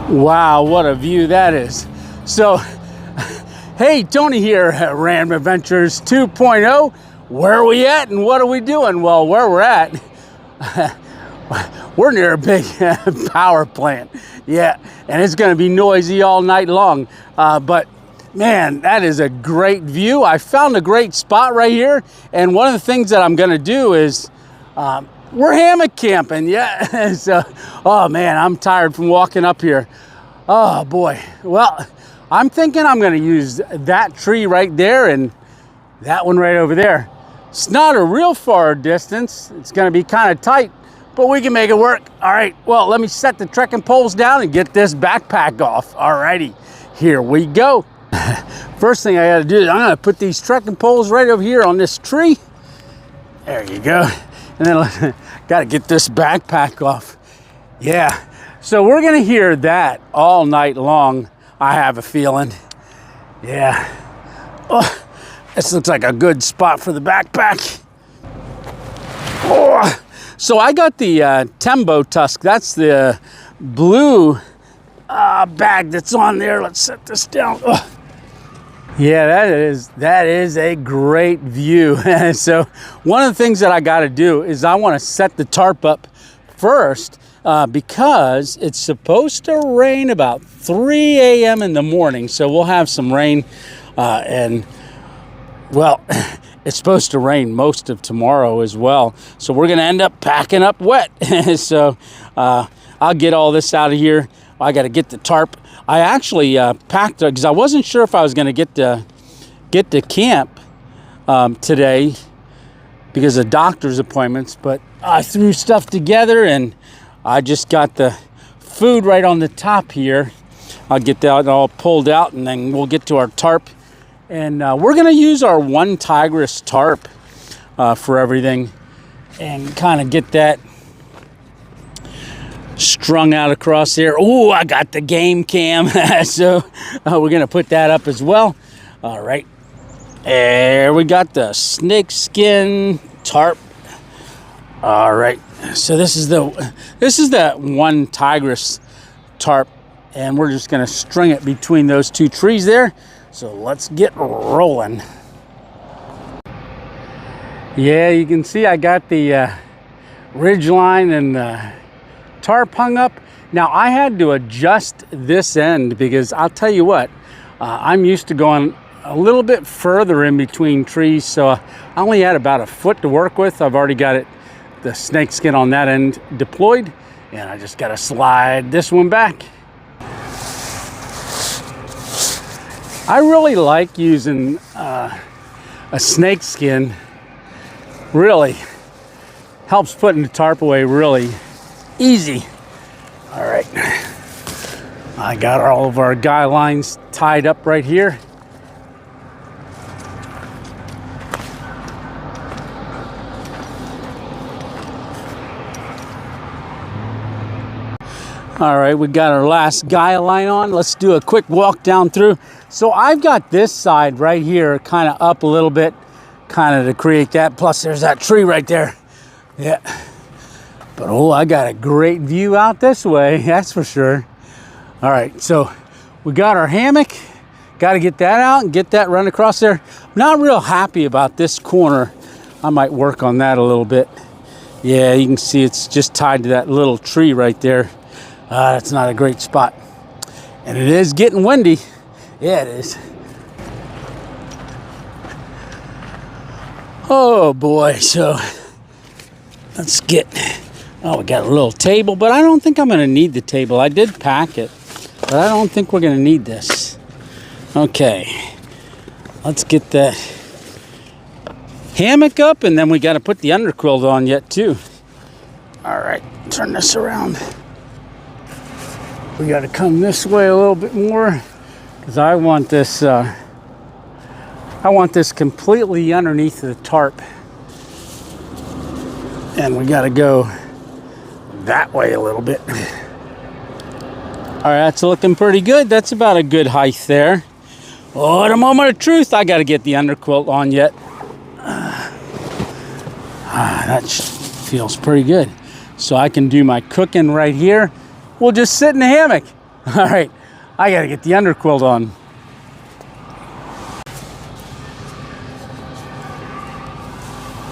Wow, what a view that is. So, hey, Tony here at Random Adventures 2.0. Where are we at and what are we doing? Well, where we're at, we're near a big power plant. Yeah, and it's going to be noisy all night long. But man, that is a great view. I found a great spot right here. And one of the things that I'm going to do is we're hammock camping. Yeah. So, oh man, I'm tired from walking up here. Oh boy. Well, I'm thinking I'm going to use that tree right there and that one right over there. It's not a real far distance. It's going to be kind of tight, but we can make it work. All right, well, let me set the trekking poles down and get this backpack off. All righty, here we go. First thing I got to do is I'm going to put these trekking poles right over here on this tree. There you go. And then got to get this backpack off. Yeah, so we're going to hear that all night long, I have a feeling. Yeah. Oh. This looks like a good spot for the backpack. Oh, so I got the Tembo Tusk. That's the blue bag that's on there. Let's set this down. Oh. Yeah, that is a great view. So one of the things that I got to do is I want to set the tarp up first because it's supposed to rain about 3 a.m. in the morning. So we'll have some rain and well, it's supposed to rain most of tomorrow as well. So we're going to end up packing up wet. So I'll get all this out of here. I got to get the tarp. I actually packed it because I wasn't sure if I was going to get to camp today because of doctor's appointments. But I threw stuff together and I just got the food right on the top here. I'll get that all pulled out and then we'll get to our tarp. And we're going to use our one Tigris tarp for everything and kind of get that strung out across there. Oh, I got the game cam. So we're going to put that up as well. All right. There we got the snake skin tarp. All right. So this is that one Tigris tarp. And we're just going to string it between those two trees there. So let's get rolling. Yeah, you can see I got the ridge line and the tarp hung up. Now I had to adjust this end because I'll tell you what, I'm used to going a little bit further in between trees. So I only had about a foot to work with. I've already got the snake skin on that end deployed. And I just got to slide this one back. I really like using a snake skin. Really helps putting the tarp away really easy. All right, I got all of our guy lines tied up right here. All right, we got our last guy line on. Let's do a quick walk down through. So I've got this side right here kind of up a little bit, kind of to create that. Plus there's that tree right there. Yeah. But oh, I got a great view out this way, that's for sure. All right, so we got our hammock. Got to get that out and get that run across there. I'm not real happy about this corner. I might work on that a little bit. Yeah, you can see it's just tied to that little tree right there. That's not a great spot. And it is getting windy. Yeah, it is. Oh boy, so let's get, oh, we got a little table, but I don't think I'm gonna need the table. I did pack it, but I don't think we're gonna need this. Okay, let's get that hammock up and then we gotta put the underquilt on yet too. All right, turn this around. We got to come this way a little bit more because I want this completely underneath the tarp. And we got to go that way a little bit. All right, that's looking pretty good. That's about a good height there. Oh, at a moment of truth, I got to get the underquilt on yet. That feels pretty good. So I can do my cooking right here. We'll just sit in the hammock. All right, I gotta get the underquilt on.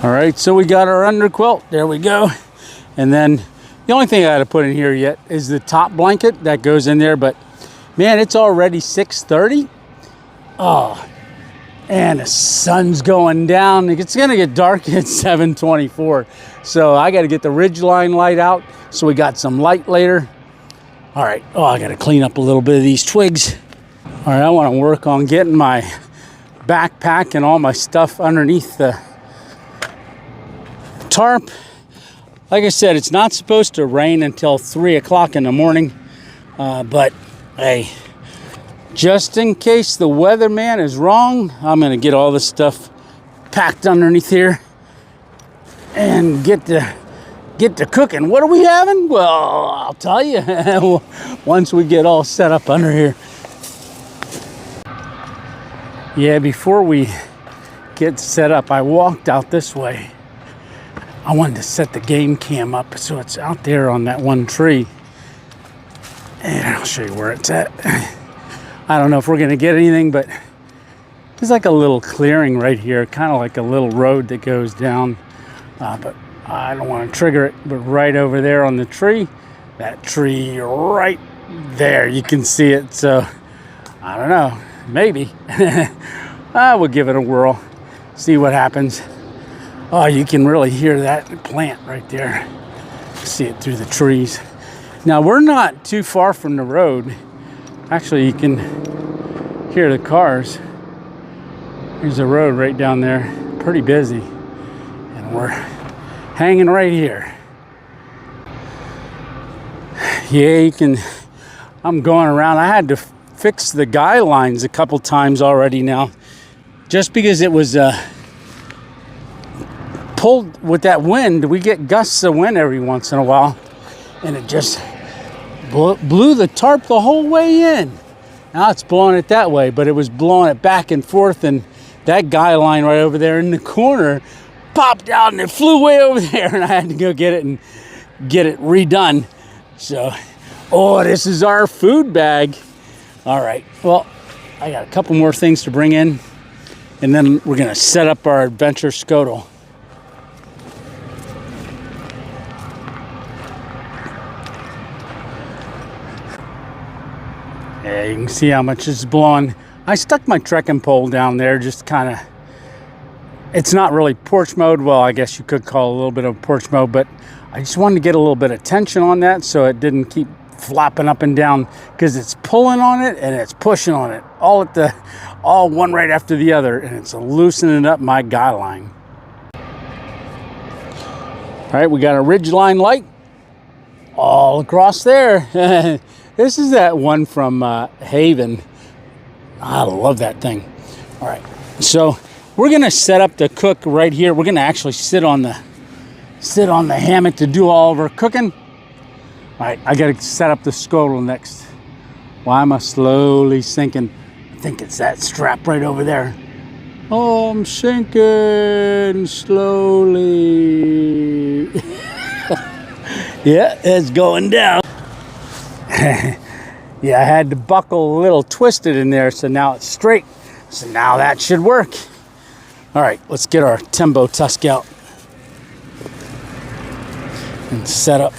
All right, so we got our underquilt. There we go. And then the only thing I gotta put in here yet is the top blanket that goes in there. But man, it's already 6:30. Oh, and the sun's going down. It's gonna get dark at 7:24. So I gotta get the ridgeline light out so we got some light later. All right, oh, I gotta clean up a little bit of these twigs. All right, I wanna work on getting my backpack and all my stuff underneath the tarp. Like I said, it's not supposed to rain until 3 o'clock in the morning, but hey, just in case the weatherman is wrong, I'm gonna get all this stuff packed underneath here and get to cooking. What are we having? Well, I'll tell you once we get all set up under here. Yeah, before we get set up, I walked out this way. I wanted to set the game cam up so it's out there on that one tree. And I'll show you where it's at. I don't know if we're gonna get anything, but there's like a little clearing right here, kind of like a little road that goes down. But I don't want to trigger it, but right over there on the tree, that tree right there, you can see it. So I don't know, maybe. We'll give it a whirl, see what happens. Oh, you can really hear that plant right there. See it through the trees. Now, we're not too far from the road. Actually, you can hear the cars. There's a road right down there, pretty busy. And we're hanging right here. Yeah, you can, I'm going around. I had to fix the guy lines a couple times already now, just because it was pulled with that wind. We get gusts of wind every once in a while, and it just blew the tarp the whole way in. Now it's blowing it that way, but it was blowing it back and forth, and that guy line right over there in the corner popped out and it flew way over there, and I had to go get it and get it redone. So, oh, this is our food bag. All right, well, I got a couple more things to bring in, and then we're gonna set up our Adventure Skottle. Yeah, you can see how much it's blowing. I stuck my trekking pole down there, just kind of, it's not really porch mode. Well, I guess you could call it a little bit of porch mode, but I just wanted to get a little bit of tension on that so it didn't keep flopping up and down, because it's pulling on it and it's pushing on it all one right after the other, and it's loosening up my guy line. All right, we got a ridgeline light all across there. This is that one from Haven. I love that thing. All right, so we're gonna set up the cook right here. We're gonna actually sit on the hammock to do all of our cooking. All right, I gotta set up the Skottle next. Why am I slowly sinking? I think it's that strap right over there. Oh, I'm sinking slowly. Yeah, it's going down. Yeah, I had the buckle a little twisted in there, so now it's straight. So now that should work. All right, let's get our Tembo Tusk out and set up.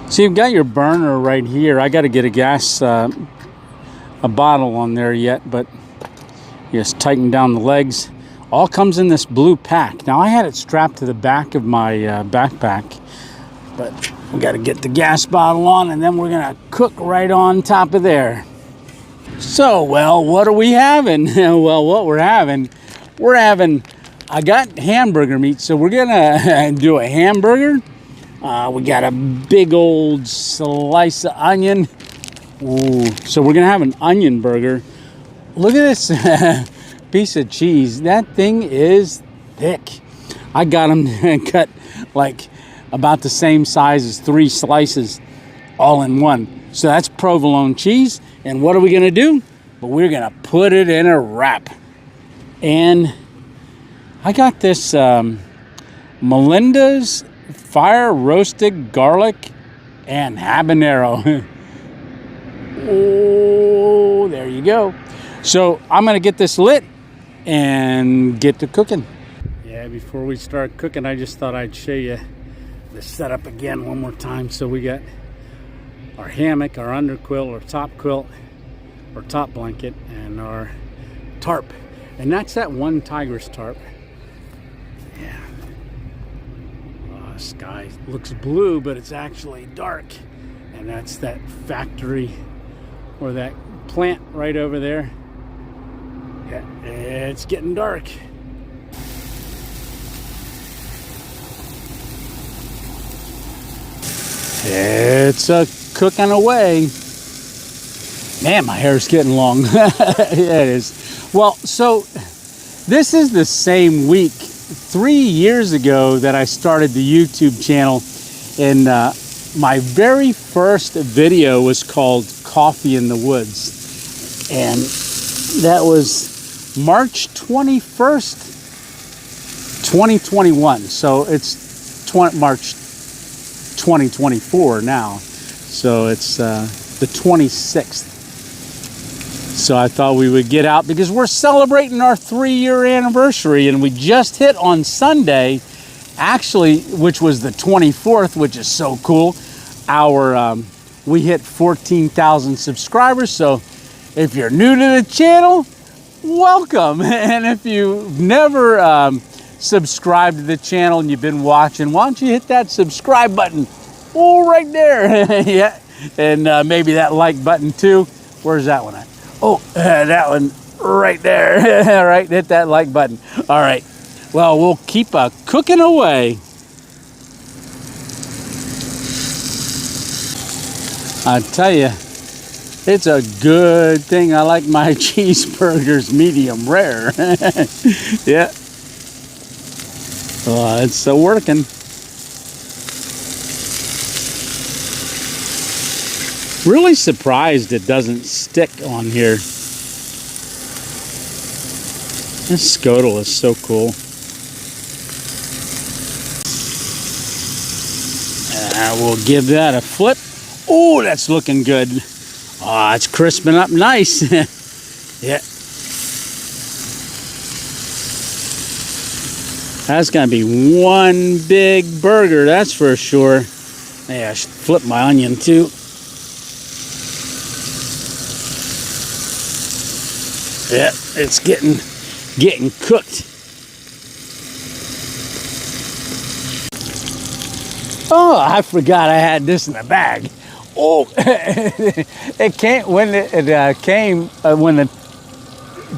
So you've got your burner right here. I got to get a gas, a bottle on there yet, but just tighten down the legs. All comes in this blue pack. Now I had it strapped to the back of my backpack, but we got to get the gas bottle on, and then we're gonna cook right on top of there. So, well, what are we having? Well, what we're having, I got hamburger meat, so we're gonna do a hamburger. We got a big old slice of onion. Ooh, so we're gonna have an onion burger. Look at this piece of cheese. That thing is thick. I got them cut like about the same size as 3 slices all in one. So that's provolone cheese. And what are we gonna do? But we're gonna put it in a wrap. And I got this Melinda's fire roasted garlic and habanero. Oh, there you go. So I'm gonna get this lit and get to cooking. Yeah, before we start cooking, I just thought I'd show you the setup again one more time. So we got our hammock, our underquilt, our top quilt, our top blanket, and our tarp. And that's that one tigress tarp. Yeah. Sky looks blue, but it's actually dark. And that's that factory or that plant right over there. Yeah, it's getting dark. It's a cooking away. Man, my hair's getting long. Yeah, it is. Well, so this is the same week 3 years ago that I started the YouTube channel, and my very first video was called Coffee in the Woods, and that was March 21st, 2021. So it's March 2024 now, so it's the 26th. So I thought we would get out because we're celebrating our 3-year anniversary, and we just hit on Sunday, actually, which was the 24th, which is so cool. We hit 14,000 subscribers. So if you're new to the channel, welcome. And if you've never subscribed to the channel and you've been watching, why don't you hit that subscribe button? Oh, right there. Yeah, and maybe that like button too. Where's that one at? Oh, that one right there. Right, hit that like button. All right. Well, we'll keep cooking away. I tell you, it's a good thing I like my cheeseburgers medium rare. Yeah. It's working. Really surprised it doesn't stick on here. This Skottle is so cool. We'll give that a flip. Oh, that's looking good. Oh, it's crisping up nice. Yeah. That's gonna be one big burger, that's for sure. Yeah, I should flip my onion too. Yeah, it's getting cooked. Oh, I forgot I had this in the bag. Oh, it came when when the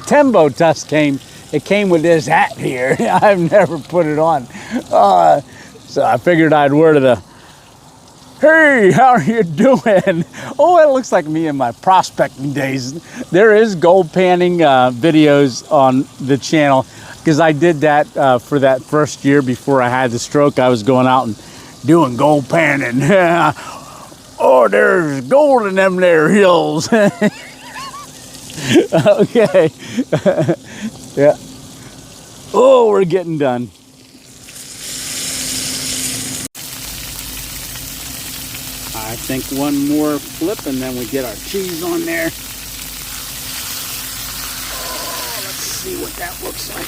Tembo Tusk came. It came with this hat here. I've never put it on, so I figured I'd wear the. Hey, how are you doing? Oh, it looks like me in my prospecting days. There is gold panning videos on the channel because I did that for that first year before I had the stroke. I was going out and doing gold panning. Oh, there's gold in them there hills. Okay. Yeah. Oh, we're getting done. I think one more flip and then we get our cheese on there. Oh, let's see what that looks like.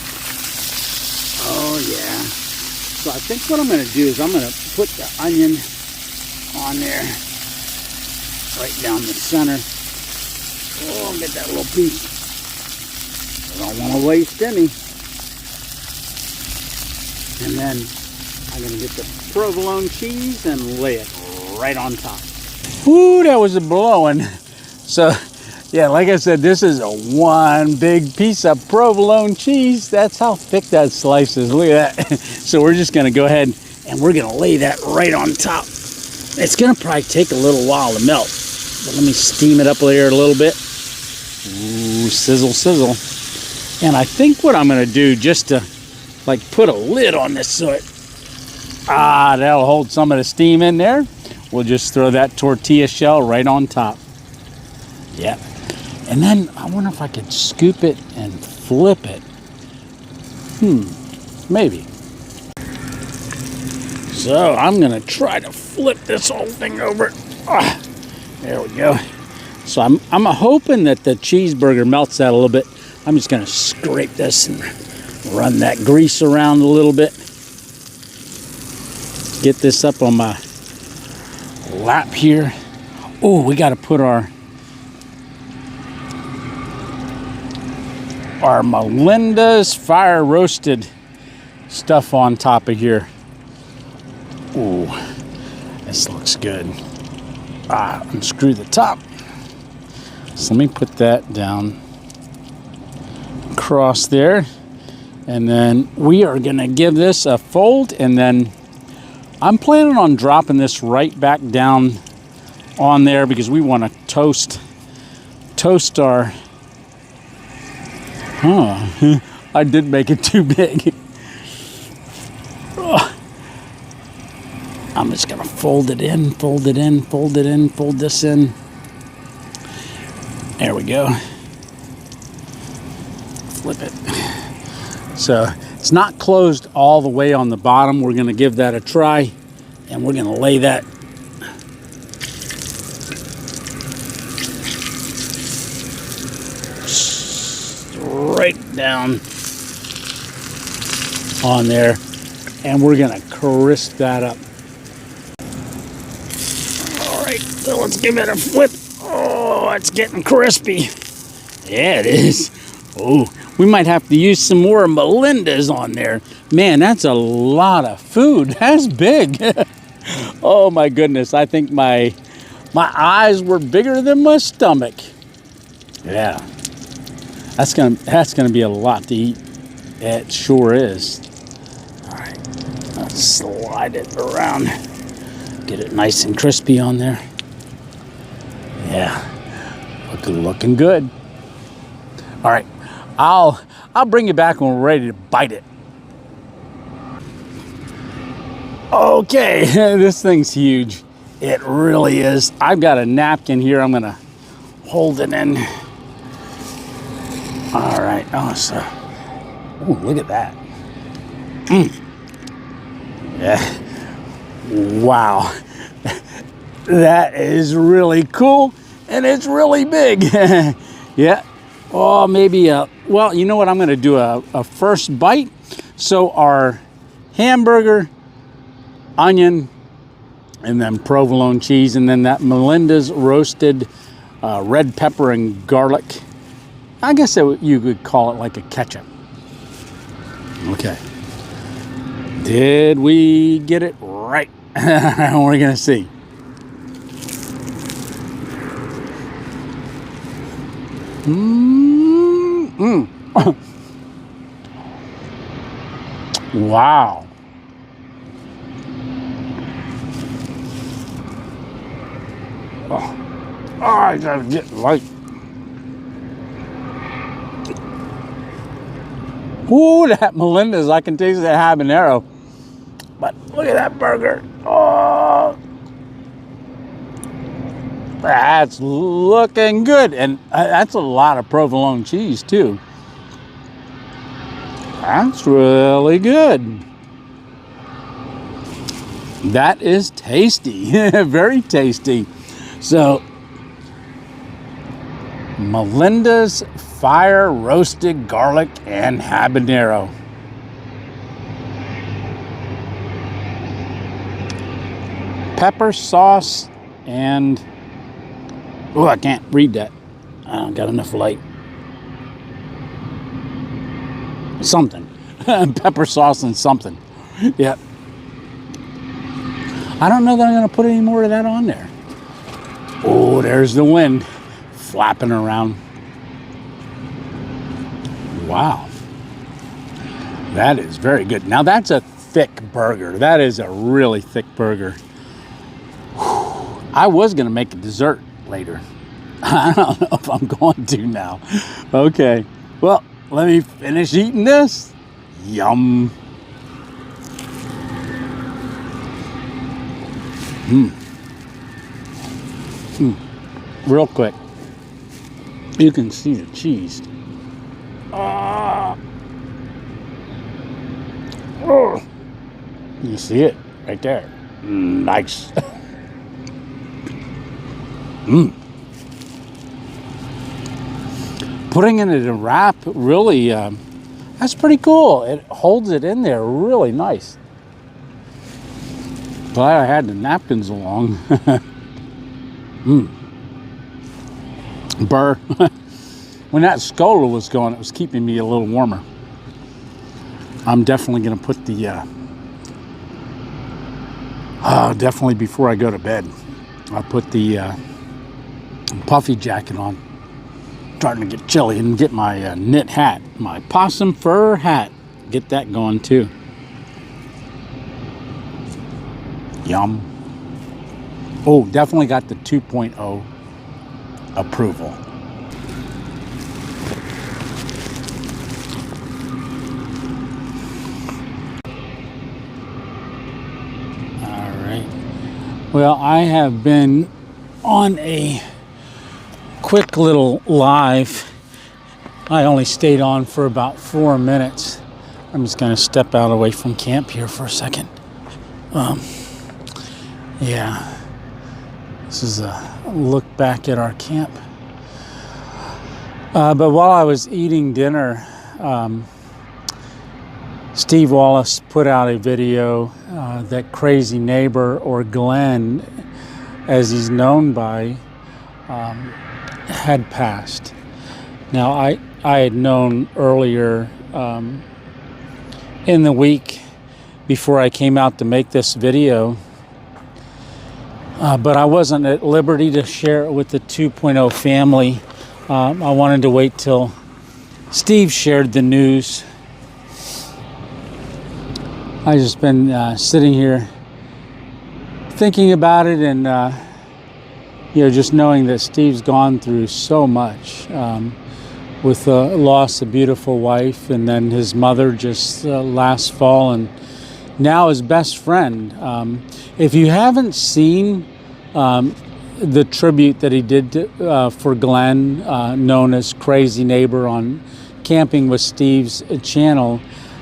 Oh yeah. So I think what I'm going to do is I'm going to put the onion on there, right down the center. Oh, I'll get that little piece. I don't want to waste any. And then I'm going to get the provolone cheese and lay it right on top. Ooh, that was a blowing. So, yeah, like I said, this is a one big piece of provolone cheese. That's how thick that slice is. Look at that. So we're just going to go ahead and we're going to lay that right on top. It's going to probably take a little while to melt. But let me steam it up there a little bit. Ooh, sizzle, sizzle. And I think what I'm going to do just to like put a lid on this so that'll hold some of the steam in there. We'll just throw that tortilla shell right on top. Yeah. And then I wonder if I could scoop it and flip it. Maybe. So I'm gonna try to flip this whole thing over. Ah, there we go. So I'm hoping that the cheeseburger melts out a little bit. I'm just gonna scrape this and run that grease around a little bit. Get this up on my lap here. Oh, we gotta put our Melinda's fire roasted stuff on top of here. Ooh, this looks good. Unscrew the top. So let me put that down across there. And then we are gonna give this a fold, and then I'm planning on dropping this right back down on there because we want to toast our... I did make it too big. I'm just gonna fold it in, fold it in, fold it in, fold this in. There we go. Flip it. So it's not closed all the way on the bottom. We're gonna give that a try, and we're gonna lay that right down on there, and we're gonna crisp that up. All right, so let's give it a flip. Oh, it's getting crispy. Yeah, it is. Oh, we might have to use some more Melinda's on there. Man, that's a lot of food. That's big. Oh my goodness, I think my eyes were bigger than my stomach. Yeah. That's gonna be a lot to eat. It sure is. All right, let's slide it around. Get it nice and crispy on there. Yeah, looking good. All right, I'll bring you back when we're ready to bite it. Okay, this thing's huge. It really is. I've got a napkin here. I'm gonna hold it in. All right, oh, look at that. Yeah, wow. That is really cool, and it's really big. Yeah, oh, maybe, well, you know what, I'm gonna do a first bite. So our hamburger, onion, and then provolone cheese, and then that Melinda's roasted red pepper and garlic. I guess you could call it like a ketchup. Okay. Did we get it right? We're gonna see. Wow. Oh, I gotta get light. Ooh, that Melinda's, I can taste that habanero. But look at that burger. Oh, that's looking good. And that's a lot of provolone cheese too. That's really good. That is tasty, very tasty. So, Melinda's fire roasted garlic and habanero. Pepper sauce and, oh, I can't read that. I don't got enough light. Something. Pepper sauce and something. Yep. I don't know that I'm going to put any more of that on there. Oh, there's the wind flapping around. Wow. That is very good. Now that's a thick burger. That is a really thick burger. Whew. I was going to make a dessert later. I don't know if I'm going to now. Okay. Well, let me finish eating this. Yum. Real quick. You can see the cheese. Oh, you see it? right there. Nice. Putting it in a wrap, really, that's pretty cool. It holds it in there really nice. Glad I had the napkins along. Burr. When that Skottle was going, it was keeping me a little warmer. I'm definitely going to put the, definitely before I go to bed, I'll put the puffy jacket on. Starting to get chilly, and get my knit hat, my possum fur hat. Get that going too. Yum. Oh, definitely got the 2.0 approval. All right. Well, I have been on a quick little live. I only stayed on for about 4 minutes. I'm just going to step out away from camp here for a second. Yeah, this is a look back at our camp. But while I was eating dinner, Steve Wallace put out a video that Crazy Neighbor, or Glenn, as he's known by, had passed. Now, I had known earlier in the week before I came out to make this video, but I wasn't at liberty to share it with the 2.0 family. I wanted to wait till Steve shared the news. I just been sitting here thinking about it, and just knowing that Steve's gone through so much with the loss of a beautiful wife, and then his mother just last fall, and now his best friend. If you haven't seen the tribute that he did for Glenn, known as Crazy Neighbor, on Camping with Steve's channel,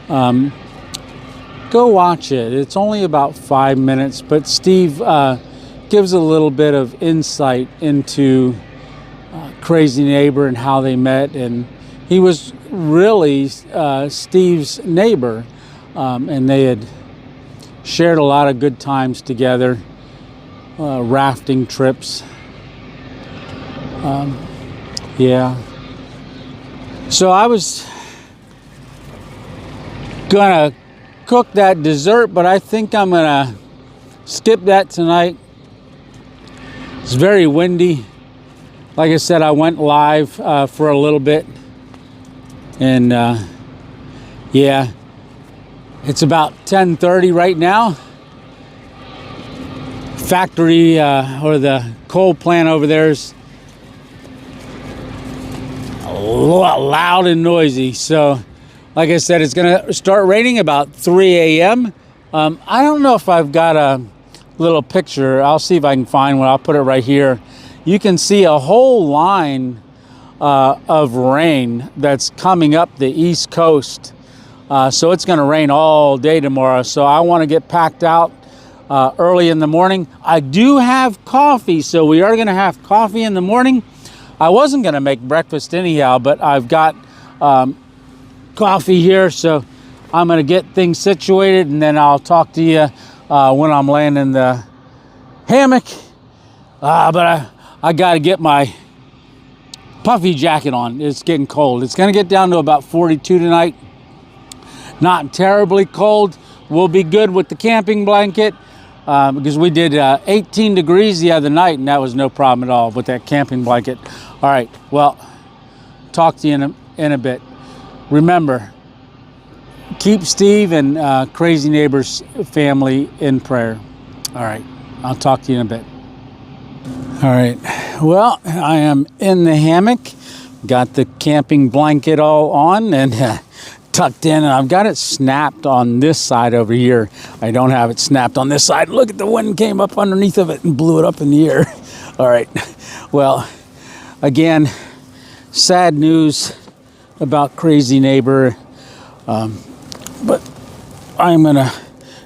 go watch it. It's only about 5 minutes, but Steve gives a little bit of insight into Crazy Neighbor and how they met, and he was really Steve's neighbor, and they had shared a lot of good times together, rafting trips. Yeah. So I was gonna cook that dessert, but I think I'm gonna skip that tonight. It's very windy. Like I said, I went live for a little bit, and yeah, it's about 10:30 right now. Factory or the coal plant over there is a lot loud and noisy. So, like I said, it's gonna start raining about 3 a.m. I don't know if I've got a little picture. I'll see if I can find one. I'll put it right here. You can see a whole line of rain that's coming up the East Coast. So it's going to rain all day tomorrow. So I want to get packed out early in the morning. I do have coffee, so we are going to have coffee in the morning. I wasn't going to make breakfast anyhow, but I've got coffee here, so I'm going to get things situated, and then I'll talk to you when I'm laying in the hammock. But I got to get my puffy jacket on. It's getting cold. It's going to get down to about 42 tonight. Not terribly cold. We'll be good with the camping blanket because we did 18 degrees the other night, and that was no problem at all with that camping blanket. All right, well, talk to you in a bit. Remember, keep Steve and Crazy Neighbor's family in prayer. All right, I'll talk to you in a bit. All right, well, I am in the hammock. Got the camping blanket all on and tucked in, and I've got it snapped on this side over here. I don't have it snapped on this side. Look at the wind came up underneath of it and blew it up in the air. All right, well, again, sad news about Crazy Neighbor, but I'm gonna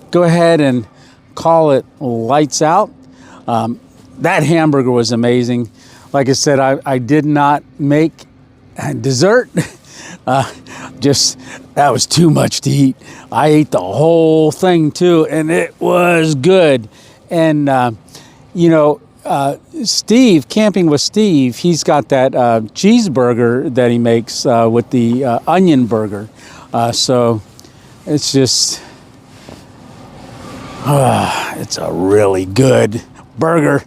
go ahead and call it lights out. That hamburger was amazing. Like I said, I did not make dessert. Just, that was too much to eat. I ate the whole thing too, and it was good. And, you know, Steve, Camping with Steve, he's got that cheeseburger that he makes with the onion burger. So it's just, it's a really good burger.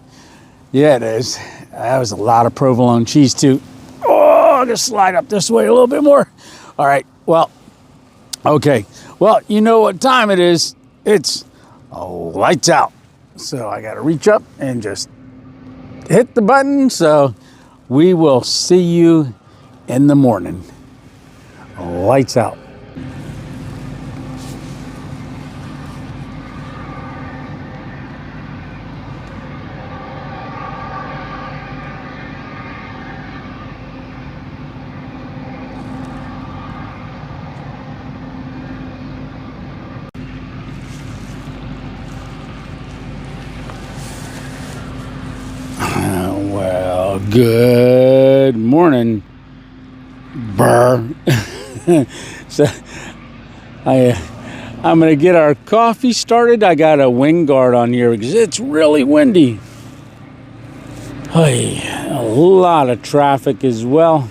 Yeah, it is. That was a lot of provolone cheese too. Oh, I'm gonna slide up this way a little bit more. All right, well, okay. Well, you know what time it is. It's lights out. So I gotta reach up and just hit the button. So we will see you in the morning. Lights out. Well, good morning, Burr. So I'm gonna get our coffee started. I got a wind guard on here because it's really windy. Hey, a lot of traffic as well.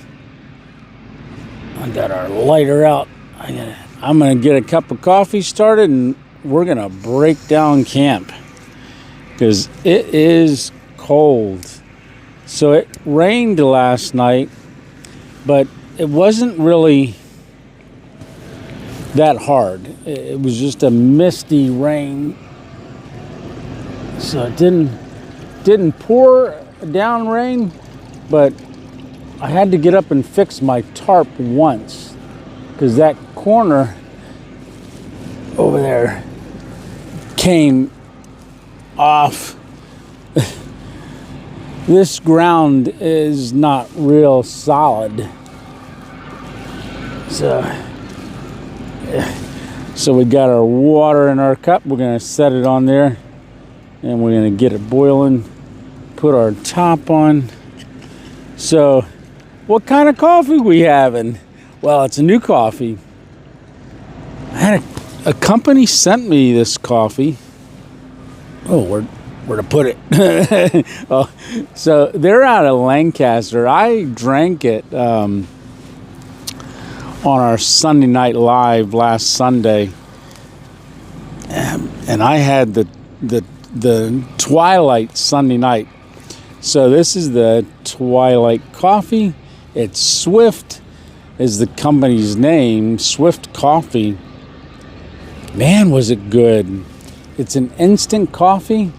I got our lighter out. I'm gonna get a cup of coffee started and we're gonna break down camp because it is cold. So it rained last night, but it wasn't really that hard. It was just a misty rain. So it didn't pour down rain, but I had to get up and fix my tarp once because that corner over there came off. This ground is not real solid. So we got our water in our cup. We're gonna set it on there and we're gonna get it boiling, put our top on. So what kind of coffee we having? Well, it's a new coffee. I had a company sent me this coffee. Oh, where to put it? Oh, so they're out of Lancaster. I drank it on our Sunday night live last Sunday, and I had the Twilight Sunday night. So this is the Twilight coffee. It's Swift is the company's name. Swift Coffee. Man, was it good. It's an instant coffee.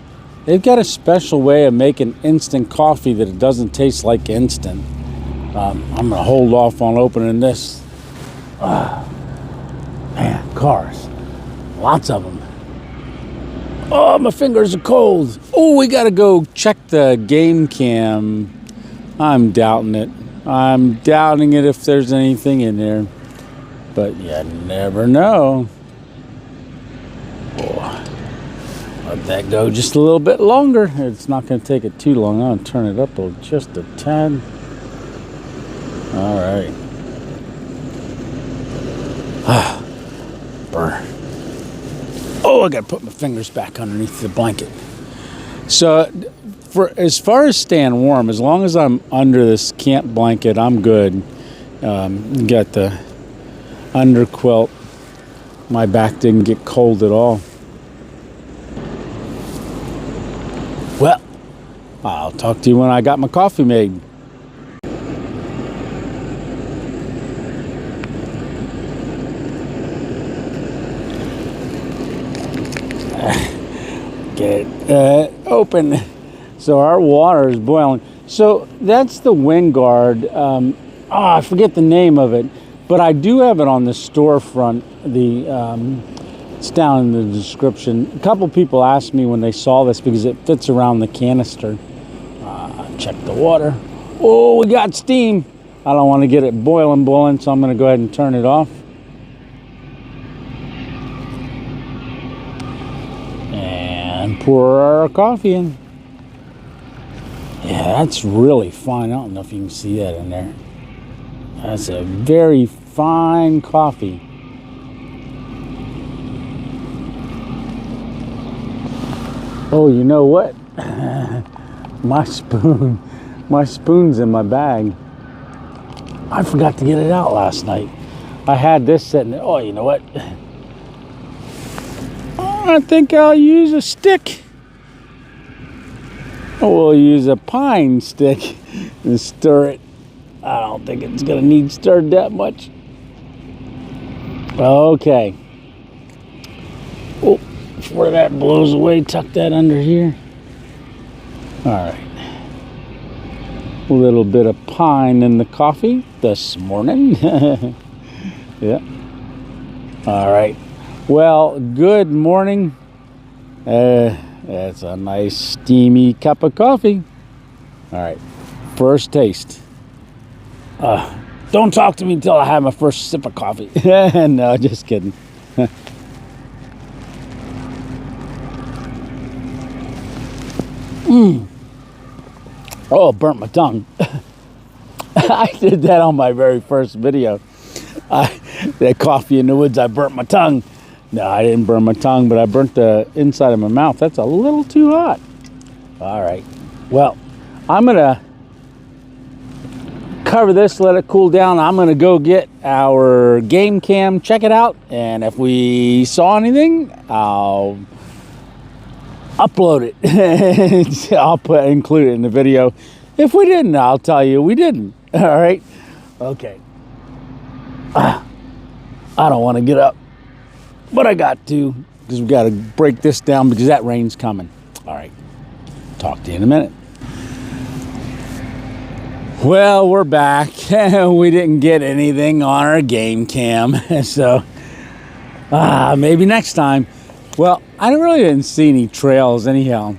They've got a special way of making instant coffee that it doesn't taste like instant. I'm going to hold off on opening this. Man, cars. Lots of them. Oh, my fingers are cold. Oh, we got to go check the game cam. I'm doubting it. I'm doubting it if there's anything in there. But you never know. Oh. Let that go just a little bit longer. It's not going to take it too long. I'll turn it up just a tad. All right. Burr. Oh, I got to put my fingers back underneath the blanket. So, as far as staying warm, as long as I'm under this camp blanket, I'm good. Got the underquilt. My back didn't get cold at all. Well, I'll talk to you when I got my coffee made. Get it open. So our water is boiling. So that's the wind guard. I forget the name of it, but I do have it on the storefront. It's down in the description. A couple people asked me when they saw this because it fits around the canister. Check the water. Oh, we got steam. I don't want to get it boiling, so I'm going to go ahead and turn it off. And and pour our coffee in. Yeah, that's really fine. I don't know if you can see that in there. That's a very fine coffee. Oh, you know what? My spoon's in my bag. I forgot to get it out last night. I had this sitting there. Oh, you know what? I think I'll use a stick. We'll use a pine stick and stir it. I don't think it's gonna need stirred that much. Okay. Oh, before that blows away, tuck that under here. All right. A little bit of pine in the coffee this morning. Yeah. All right. Well, good morning. That's a nice steamy cup of coffee. All right. First taste. Don't talk to me until I have my first sip of coffee. No, just kidding. Oh, burnt my tongue. I did that on my very first video. That coffee in the woods, I burnt my tongue. No, I didn't burn my tongue, but I burnt the inside of my mouth. That's a little too hot. All right. Well, I'm going to cover this, let it cool down. I'm going to go get our game cam, check it out. And if we saw anything, I'll upload it. I'll include it in the video. If we didn't, I'll tell you we didn't. All right. Okay. I don't want to get up, but I got to, because we got to break this down because that rain's coming. All right. Talk to you in a minute. Well, we're back. We didn't get anything on our game cam, so maybe next time. Well, I really didn't see any trails anyhow.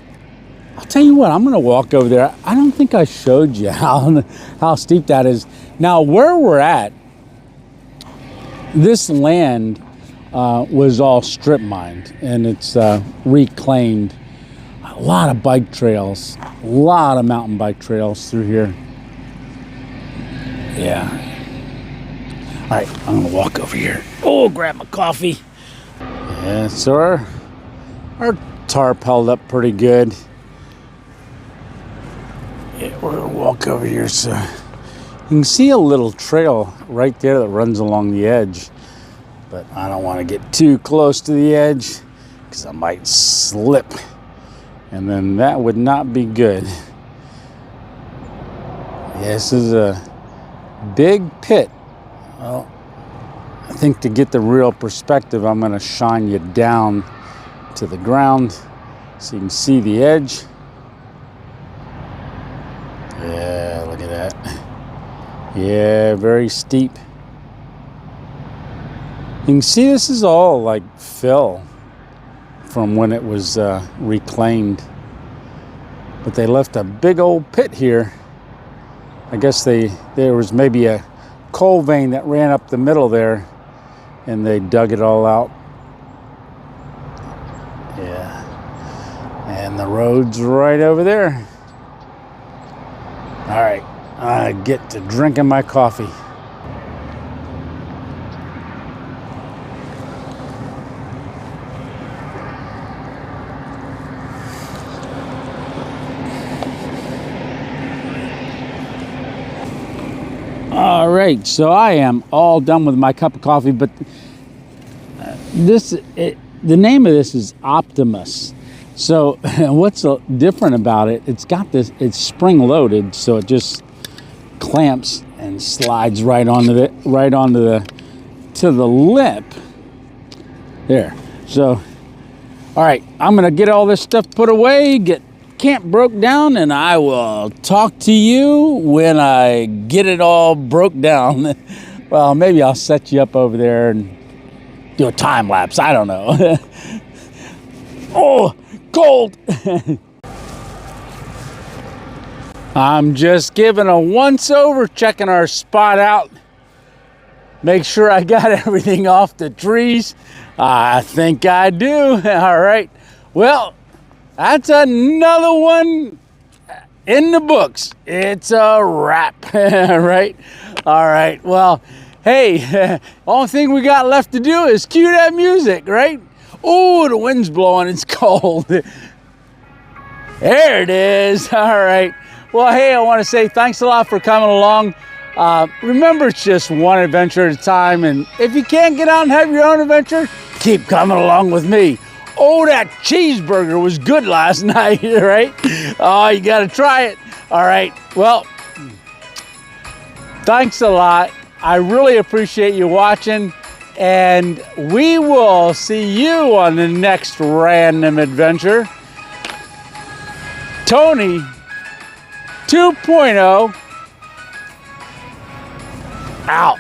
I'll tell you what, I'm going to walk over there. I don't think I showed you how steep that is. Now, where we're at, this land was all strip mined, and it's reclaimed. A lot of bike trails, a lot of mountain bike trails through here. Yeah. All right, I'm gonna walk over here. Oh, grab my coffee. Yeah, so our tarp held up pretty good. Yeah, we're gonna walk over here so you can see a little trail right there that runs along the edge. But I don't want to get too close to the edge because I might slip. And then that would not be good. Yeah, this is a big pit. Well, I think to get the real perspective, I'm going to shine you down to the ground so you can see the edge. Yeah, look at that. Yeah, very steep. You can see this is all like fill from when it was reclaimed. But they left a big old pit here. I guess there was maybe a coal vein that ran up the middle there, and they dug it all out. Yeah. And the road's right over there. All right, I get to drinking my coffee. All right, so I am all done with my cup of coffee, but the name of this is Optimus. So what's different about it? It's got this. It's spring loaded, so it just clamps and slides right onto to the lip. There. So, all right, I'm gonna get all this stuff put away, get camp broke down, and I will talk to you when I get it all broke down. Well, maybe I'll set you up over there and do a time lapse. I don't know. Oh, cold. I'm just giving a once over, checking our spot out. Make sure I got everything off the trees. I think I do. All right. Well, That's another one in the books. It's a wrap, right? All right, well, hey, only thing we got left to do is cue that music, right? Oh, the wind's blowing, it's cold. There it is, all right. Well, hey, I wanna say thanks a lot for coming along. Remember, it's just one adventure at a time, and if you can't get out and have your own adventure, keep coming along with me. Oh, that cheeseburger was good last night, right? Oh, you gotta try it. All right, well, thanks a lot. I really appreciate you watching, and we will see you on the next random adventure. Tony 2.0 out.